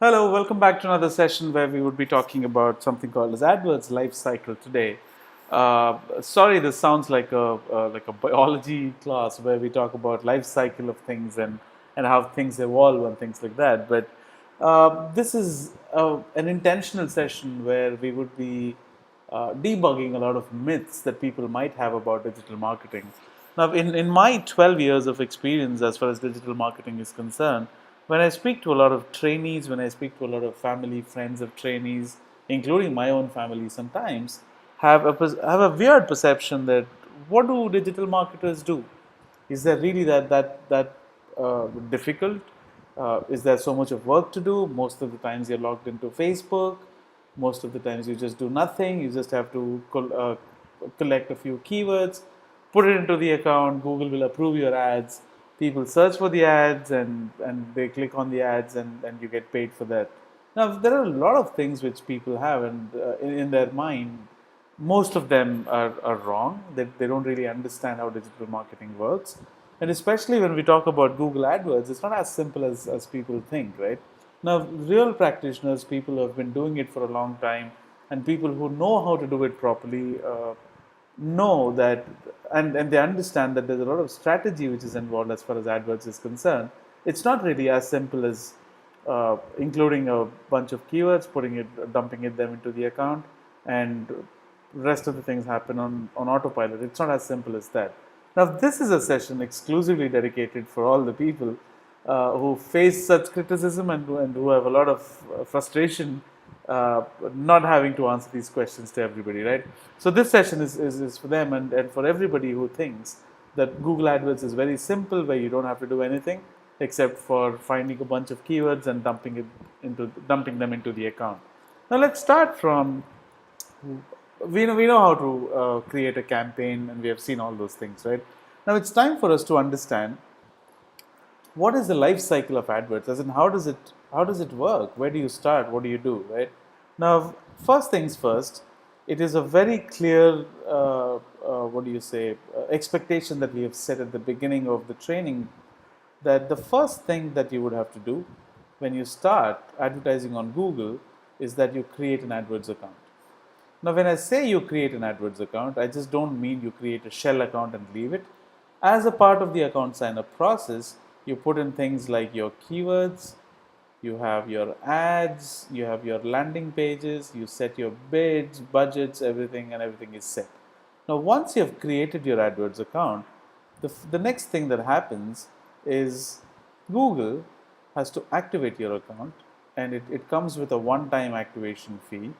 Hello, welcome back to another session where we would be talking about something called as AdWords LifeCycle today. Sorry, this sounds like a biology class where we talk about life cycle of things and how things evolve and things like that. But this is an intentional session where we would be debugging a lot of myths that people might have about digital marketing. Now, in my 12 years of experience as far as digital marketing is concerned, when I speak to a lot of trainees, when I speak to a lot of family, friends of trainees, including my own family sometimes, have a weird perception that what do digital marketers do? Is there really that difficult? Is there so much of work to do? Most of the times you're logged into Facebook. Most of the times you just do nothing. You just have to collect a few keywords, put it into the account. Google will approve your ads. People search for the ads and they click on the ads and you get paid for that. Now, there are a lot of things which people have and in their mind most of them are wrong. They don't really understand how digital marketing works. And especially when we talk about Google AdWords, it's not as simple as people think, right? Now, real practitioners, people who have been doing it for a long time, and people who know how to do it properly, know that, and they understand that there's a lot of strategy which is involved as far as AdWords is concerned. It's not really as simple as including a bunch of keywords, dumping them into the account, and rest of the things happen on autopilot. It's not as simple as that. Now, this is a session exclusively dedicated for all the people who face such criticism and who have a lot of frustration not having to answer these questions to everybody, right? So this session is for them and for everybody who thinks that Google AdWords is very simple, where you don't have to do anything except for finding a bunch of keywords and dumping them into the account. Now let's start from we know how to create a campaign, and we have seen all those things, right? Now it's time for us to understand what is the life cycle of AdWords, as in how does it work? Where do you start? What do you do, right? Now, first things first, it is a very clear what do you say expectation that we have set at the beginning of the training, that the first thing that you would have to do when you start advertising on Google is that you create an AdWords account. Now, when I say you create an AdWords account, I just don't mean you create a shell account and leave it. As a part of the account sign up process, you put in things like your keywords, you have your ads, you have your landing pages, you set your bids, budgets, everything, and everything is set. Now, once you have created your AdWords account, the next thing that happens is Google has to activate your account, and it comes with a one-time activation fee,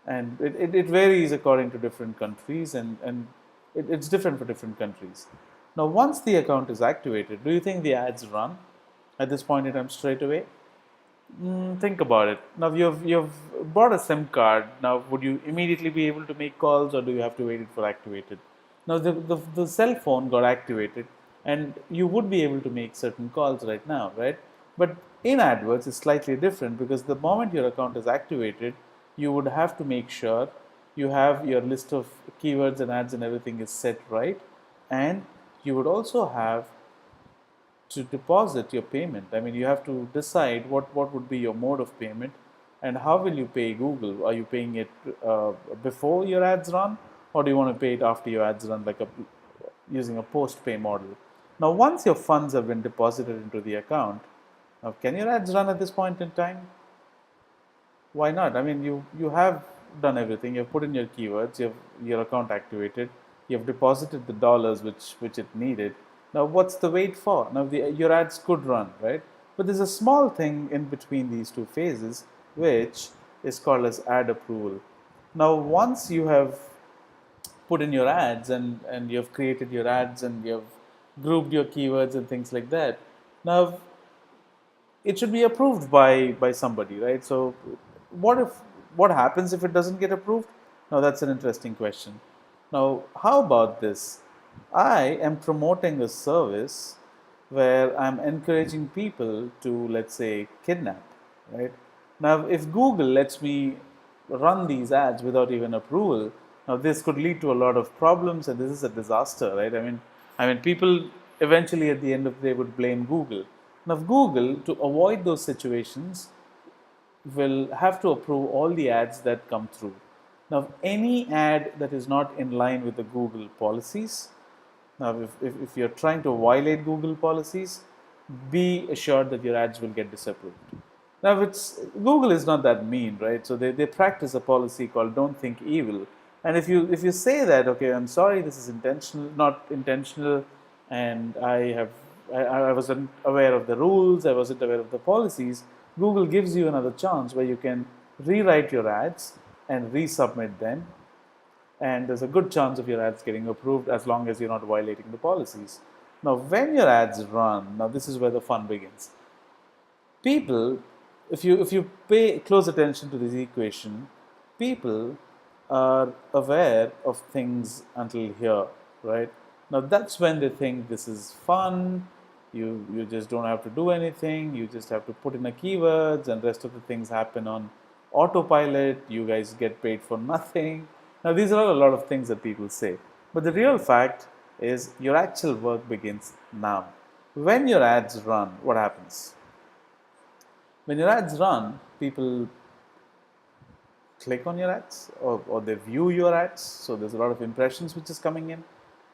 and it varies according to different countries, and it's different for different countries. Now, once the account is activated, do you think the ads run at this point in time straight away? Think about it. Now you've bought a SIM card. Now, would you immediately be able to make calls, or do you have to wait it for activated? Now the cell phone got activated, and you would be able to make certain calls right now, right? But in AdWords, it's slightly different, because the moment your account is activated, you would have to make sure you have your list of keywords and ads and everything is set right, and you would also have to deposit your payment. I mean, you have to decide what would be your mode of payment, and how will you pay Google. Are you paying it before your ads run, or do you want to pay it after your ads run, using a post pay model? Now, once your funds have been deposited into the account, now can your ads run at this point in time? Why not? I mean, you have done everything. You've put in your keywords. You have your account activated. You have deposited the dollars which it needed. Now, what's the wait for? Now, your ads could run, right? But there's a small thing in between these two phases, which is called as ad approval. Now, once you have put in your ads, and you've created your ads, and you've grouped your keywords and things like that, now it should be approved by somebody, right? So what happens if it doesn't get approved? Now, that's an interesting question. Now, how about this? I am promoting a service where I'm encouraging people to, let's say, kidnap, right? Now, if Google lets me run these ads without even approval, now this could lead to a lot of problems, and this is a disaster, right? I mean, people eventually at the end of the day would blame Google. Now, Google, to avoid those situations, will have to approve all the ads that come through. Now, any ad that is not in line with the Google policies, now if you're trying to violate Google policies, be assured that your ads will get disapproved. Now, it's Google is not that mean, right? So they practice a policy called "Don't think evil," and if you say that, okay, I'm sorry, this is intentional, not intentional, and I wasn't aware of the rules, I wasn't aware of the policies. Google gives you another chance where you can rewrite your ads and resubmit them, and there's a good chance of your ads getting approved as long as you're not violating the policies. Now, when your ads run, now this is where the fun begins. People, if you pay close attention to this equation, people are aware of things until here, right? Now that's when they think this is fun. You just don't have to do anything. You just have to put in the keywords, and rest of the things happen on autopilot. You guys get paid for nothing. Now these are a lot of things that people say, but the real fact is your actual work begins now. When your ads run, what happens? When your ads run, people click on your ads, or they view your ads. So there's a lot of impressions which is coming in,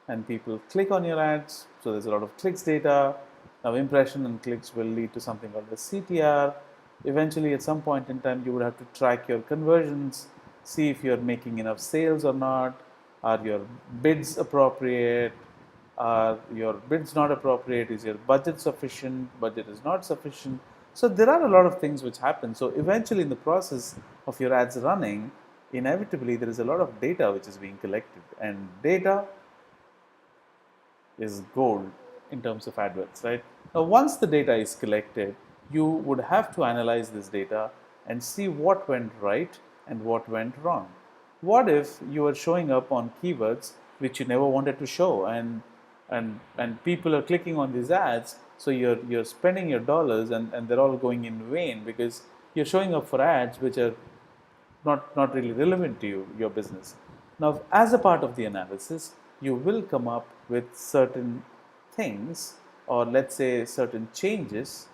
and people click on your ads. So there's a lot of clicks data. Now impression and clicks will lead to something called the CTR. Eventually, at some point in time, you would have to track your conversions, see if you're making enough sales or not. Are your bids appropriate? Are your bids not appropriate? Is your budget sufficient? Budget is not sufficient. So there are a lot of things which happen. So eventually, in the process of your ads running, inevitably there is a lot of data which is being collected, and data is gold in terms of AdWords, right? Now, once the data is collected, you would have to analyze this data and see what went right and what went wrong. What if you are showing up on keywords which you never wanted to show, and people are clicking on these ads, so you're spending your dollars, and they're all going in vain because you're showing up for ads which are not really relevant to your business. Now, as a part of the analysis, you will come up with certain things, or let's say certain changes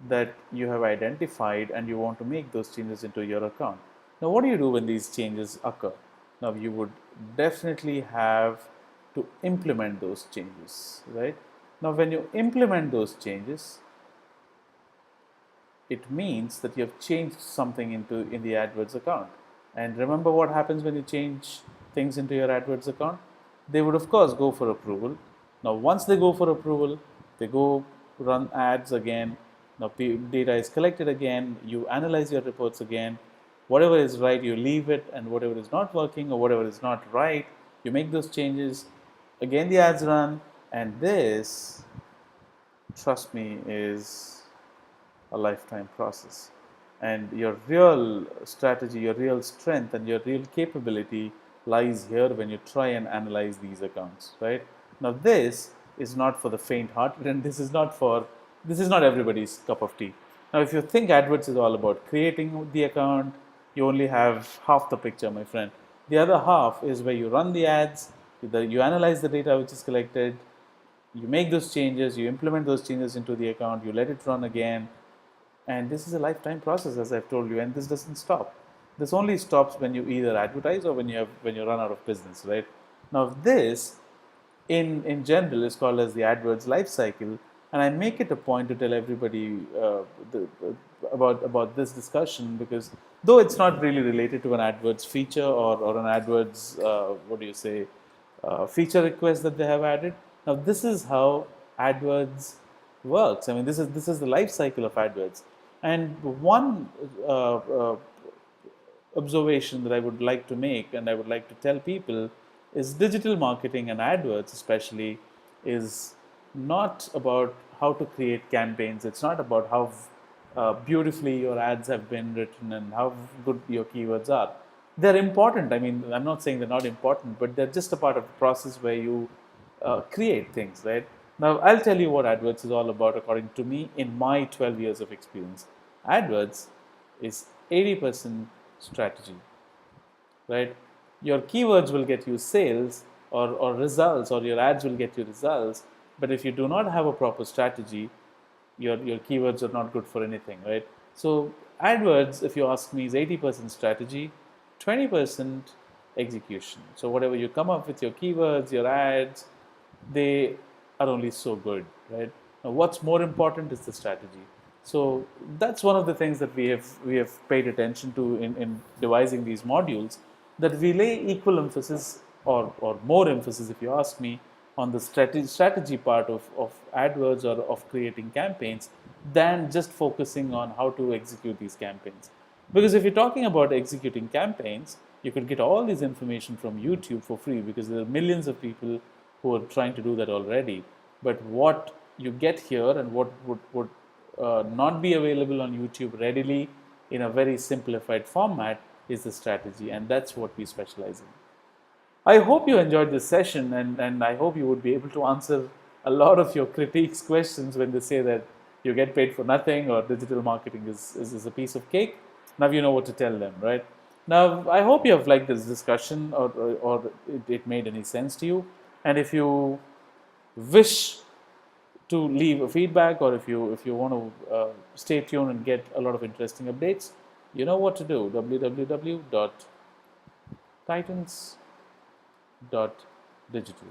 that you have identified, and you want to make those changes into your account. Now, what do you do when these changes occur? Now, you would definitely have to implement those changes, right? Now, when you implement those changes, it means that you have changed something in the AdWords account. And remember what happens when you change things into your AdWords account? They would, of course, go for approval. Now, once they go for approval, they go run ads again. Now, data is collected again. You analyze your reports again. Whatever is right, you leave it, and whatever is not working or whatever is not right, you make those changes. Again, the ads run, and this, trust me, is a lifetime process. And your real strategy, your real strength, and your real capability lies here when you try and analyze these accounts, right? Now, this is not for the faint-hearted, and this is not everybody's cup of tea. Now, if you think AdWords is all about creating the account, you only have half the picture, my friend. The other half is where you run the ads, you analyze the data which is collected, you make those changes, you implement those changes into the account, you let it run again, and this is a lifetime process, as I've told you, and this doesn't stop. This only stops when you either advertise or when you run out of business, right? Now, this in general is called as the AdWords LifeCycle, and I make it a point to tell everybody about this discussion, because though it's not really related to an AdWords feature or an AdWords feature request that they have added. Now, this is how AdWords works. I mean, this is the life cycle of AdWords. And one observation that I would like to make, and I would like to tell people, is digital marketing and AdWords especially is not about how to create campaigns. It's not about how beautifully your ads have been written and how good your keywords are. They're important. I mean, I'm not saying they're not important, but they're just a part of the process where you create things, right? Now, I'll tell you what AdWords is all about according to me in my 12 years of experience. AdWords is 80% strategy, right? Your keywords will get you sales or results, or your ads will get you results, but if you do not have a proper strategy, your keywords are not good for anything, right? So AdWords, if you ask me, is 80% strategy, 20% execution. So whatever you come up with, your keywords, your ads, they are only so good, right? Now, what's more important is the strategy. So that's one of the things that we have paid attention to in devising these modules, that we lay equal emphasis, or more emphasis, if you ask me, on the strategy part of AdWords or of creating campaigns, than just focusing on how to execute these campaigns. Because if you're talking about executing campaigns, you can get all this information from YouTube for free, because there are millions of people who are trying to do that already. But what you get here and what would not be available on YouTube readily in a very simplified format is the strategy, and that's what we specialize in. I hope you enjoyed this session, and I hope you would be able to answer a lot of your critics' questions when they say that you get paid for nothing or digital marketing is a piece of cake. Now you know what to tell them, right? Now, I hope you have liked this discussion, or it made any sense to you. And if you wish to leave a feedback, or if you want to stay tuned and get a lot of interesting updates, you know what to do: www.titans.digital.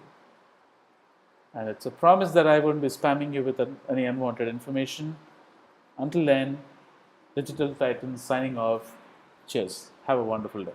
And it's a promise that I won't be spamming you with any unwanted information. Until then, Digital Titans signing off. Cheers. Have a wonderful day.